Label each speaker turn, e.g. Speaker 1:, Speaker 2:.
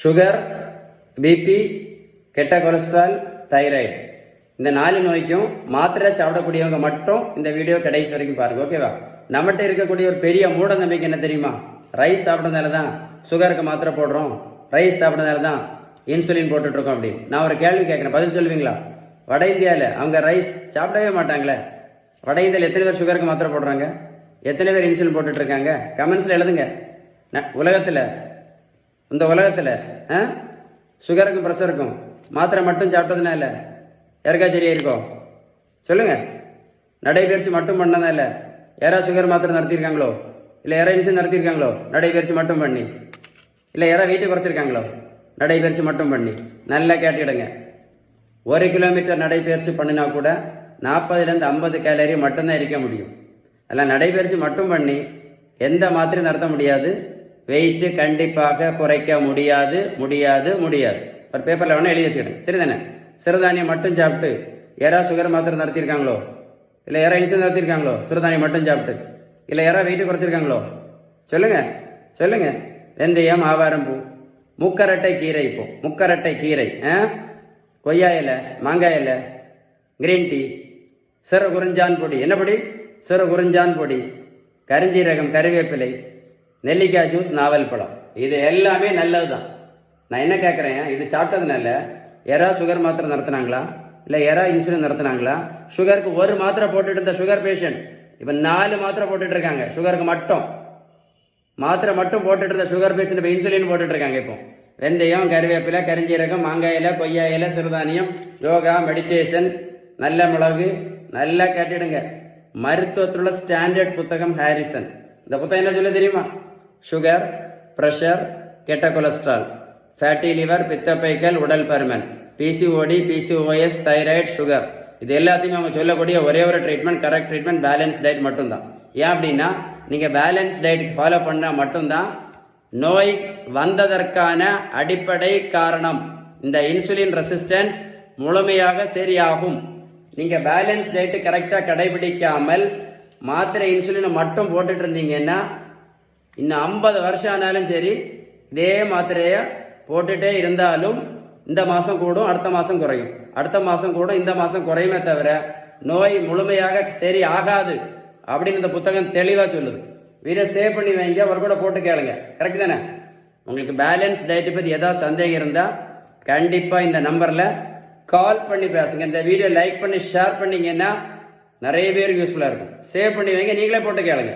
Speaker 1: Sugar, BP, கெட்ட cholesterol, thyroid இந்த 4 நோய்க்கும் மாத்திரை சாப்பிடக்கூடியவங்க மட்டும் இந்த வீடியோ கடைசி வரைக்கும் பாருங்க. ஓகேவா? நம்மகிட்ட இருக்கக்கூடிய ஒரு பெரிய மூட நம்பிக்கை என்ன தெரியுமா? ரைஸ் சாப்பிட்றதுனால தான் சுகருக்கு மாத்திரை போடுறோம், ரைஸ் சாப்பிட்றதுனால தான் இன்சுலின் போட்டுட்ருக்கோம் அப்படின்னு. நான் ஒரு கேள்வி கேட்குறேன், பதில் சொல்லுவீங்களா? வட இந்தியாவில் அவங்க ரைஸ் சாப்பிடவே மாட்டாங்களே. வட இந்தியாவில் எத்தனை பேர் சுகருக்கு மாத்திரை போடுறாங்க? எத்தனை பேர் இன்சுலின் போட்டுட்ருக்காங்க? கமெண்ட்ஸில் எழுதுங்க. உலகத்தில் இந்த உலகத்தில் சுகருக்கும் ப்ரெஷருக்கும் மாத்திரை மட்டும் சாப்பிட்டதுனால யாருக்கா சரியா இருக்கோ? சொல்லுங்கள். நடைபயிற்சி மட்டும் பண்ணதால யாராவது சுகர் மாத்திரை நடத்தியிருக்காங்களோ? இல்லை யாராவது இன்சுலின் நடத்தியிருக்காங்களோ? நடைபயிற்சி மட்டும் பண்ணி. இல்லை யாராவது வெயிட்டை குறைச்சிருக்காங்களோ? நடைபயிற்சி மட்டும் பண்ணி. நல்லா கேட்டுக்கிடுங்க. 1 கிலோமீட்டர் நடைபயிற்சி பண்ணினா கூட 40லேருந்து 50 கேலரி மட்டும்தான் இருக்க முடியும். அதில் நடைபயிற்சி மட்டும் பண்ணி எந்த மாத்திரையும் நடத்த முடியாது. வெயிட்டு கண்டிப்பாக குறைக்க முடியாது முடியாது முடியாது. ஒரு பேப்பரில் வேணால் எழுதி வச்சுக்கிடுங்க. சரி தானே? சிறுதானியம் மட்டும் சாப்பிட்டு யாராவது சுகர் மாத்திரை நடத்தியிருக்காங்களோ? இல்லை யாராவது இன்சுலின் நடத்தியிருக்காங்களோ? சிறுதானியம் மட்டும் சாப்பிட்டு. இல்லை யாராவது வெயிட்டு குறைச்சிருக்காங்களோ? சொல்லுங்கள் சொல்லுங்கள். வெந்தயம், ஆவாரம் பூ, முக்கரட்டை கீரை. இப்போ முக்கரட்டை கீரை, கொய்யா இலை, மாங்காய் இலை, கிரீன் டீ, சிறு குறிஞ்சான் பொடி. என்ன பொடி? சிறு குறிஞ்சான் பொடி, கரிஞ்சீரகம், கறிவேப்பிலை, நெல்லிக்காய் ஜூஸ், நாவல் பழம். இது எல்லாமே நல்லது தான். நான் என்ன கேட்குறேன், இது சாப்பிட்டதுனால யாராவது சுகர் மாத்திரை நடத்தினாங்களா? இல்லை யாராவது இன்சுலின் நடத்தினாங்களா? சுகருக்கு ஒரு மாத்திரை போட்டுட்டு இருந்த சுகர் பேஷண்ட் இப்போ 4 மாத்திரை போட்டுட்டு இருக்காங்க. சுகருக்கு மட்டும் மாத்திரை மட்டும் போட்டுட்டு இருந்த சுகர் பேஷண்ட் இப்போ இன்சுலின் போட்டுட்டு இருக்காங்க. இப்போ வெந்தயம், கறிவேப்பிலை, கரிஞ்சீரகம், மாங்காய் இலை, கொய்யா இலை, சிறுதானியம், யோகா, மெடிடேஷன், நல்ல மிளகு. நல்லா கேட்டுடுங்க. மருத்துவத்தில் உள்ள ஸ்டாண்டர்ட் புத்தகம் ஹாரிசன். இந்த புத்தகம் என்ன சொல்ல தெரியுமா? சுகர், ப்ரெஷர், கெட்ட கொலஸ்ட்ரால், ஃபேட்டி லிவர், பித்தப்பைக்கல், உடல் பருமன், பிசிஓடி, பிசிஓஎஸ், தைராய்டு, சுகர், இது எல்லாத்தையுமே அவங்க சொல்லக்கூடிய ஒரே ஒரு treatment, correct treatment, balance diet மட்டும்தான். ஏன் அப்படின்னா நீங்கள் பேலன்ஸ் டயட் ஃபாலோ பண்ணால் மட்டும்தான் நோய் வந்ததற்கான அடிப்படை காரணம் இந்த இன்சுலின் ரெசிஸ்டன்ஸ் முழுமையாக சரியாகும். நீங்கள் பேலன்ஸ் டயட்டு கரெக்டாக கடைபிடிக்காமல் மாத்திரை இன்சுலினை மட்டும் போட்டுட்டு இருந்தீங்கன்னா இன்னும் 50 வருஷம் ஆனாலும் சரி இதே மாத்திரையை போட்டுகிட்டே இருந்தாலும் இந்த மாதம் கூடும், அடுத்த மாதம் குறையும், அடுத்த மாதம் கூடும், இந்த மாதம் குறையுமே தவிர நோய் முழுமையாக சரி ஆகாது அப்படின்னு இந்த புத்தகம் தெளிவாக சொல்லுது. வீரை சேவ் பண்ணி வைங்க, ஒரு கூட போட்டு கேளுங்க. கரெக்ட் தானே? உங்களுக்கு பேலன்ஸ் டயட்டை பற்றி ஏதாவது சந்தேகம் இருந்தால் கண்டிப்பாக இந்த நம்பரில் கால் பண்ணி பேசுங்க. இந்த வீடியோ லைக் பண்ணி ஷேர் பண்ணிங்கன்னா நிறைய பேருக்கு யூஸ்ஃபுல்லாக இருக்கும். சேவ் பண்ணி வைங்க, நீங்களே போட்டு கேளுங்க.